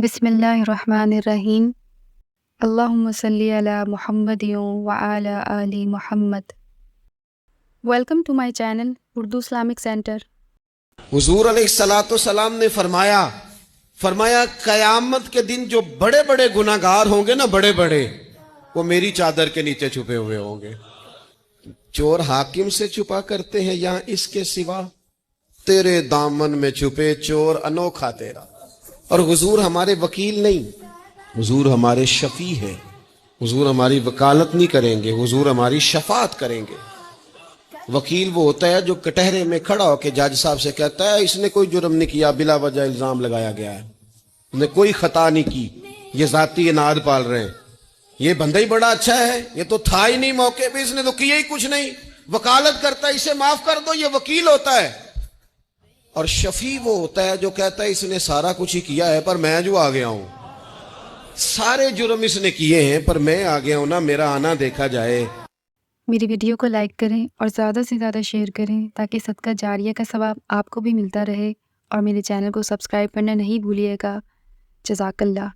بسم اللہ الرحمن الرحیم۔ اللہم صلی علی محمد وعلی آل Muhammad. Welcome to my channel Urdu Islamic centre. حضور علیہ الصلوۃ والسلام نے فرمایا قیامت کے دن جو بڑے بڑے گناہگار ہوں گے نا، بڑے بڑے، وہ میری چادر کے نیچے چھپے ہوئے ہوں گے۔ چور حاکم سے چھپا کرتے ہیں یا اس کے سوا؟ تیرے دامن میں چھپے چور انوکھا تیرا۔ اور حضور ہمارے وکیل نہیں، حضور ہمارے شفیع ہیں۔ حضور ہماری وکالت نہیں کریں گے، حضور ہماری شفاعت کریں گے۔ وکیل وہ ہوتا ہے جو کٹہرے میں کھڑا ہو کے جج صاحب سے کہتا ہے اس نے کوئی جرم نہیں کیا، بلا وجہ الزام لگایا گیا ہے، اس نے کوئی خطا نہیں کی، یہ ذاتی اناد پال رہے ہیں، یہ بندہ ہی بڑا اچھا ہے، یہ تو تھا ہی نہیں موقع پہ، اس نے تو کیا ہی کچھ نہیں، وکالت کرتا ہے اسے معاف کر دو، یہ وکیل ہوتا ہے۔ اور شفیع وہ ہوتا ہے جو کہتا ہے اس نے سارا کچھ ہی کیا ہے پر میں جو آ گیا ہوں، سارے جرم اس نے کیے ہیں پر میں آ گیا ہوں نا، میرا آنا دیکھا جائے۔ میری ویڈیو کو لائک کریں اور زیادہ سے زیادہ شیئر کریں تاکہ صدقہ جاریہ کا ثواب آپ کو بھی ملتا رہے، اور میرے چینل کو سبسکرائب کرنا نہیں بھولیے گا۔ جزاک اللہ۔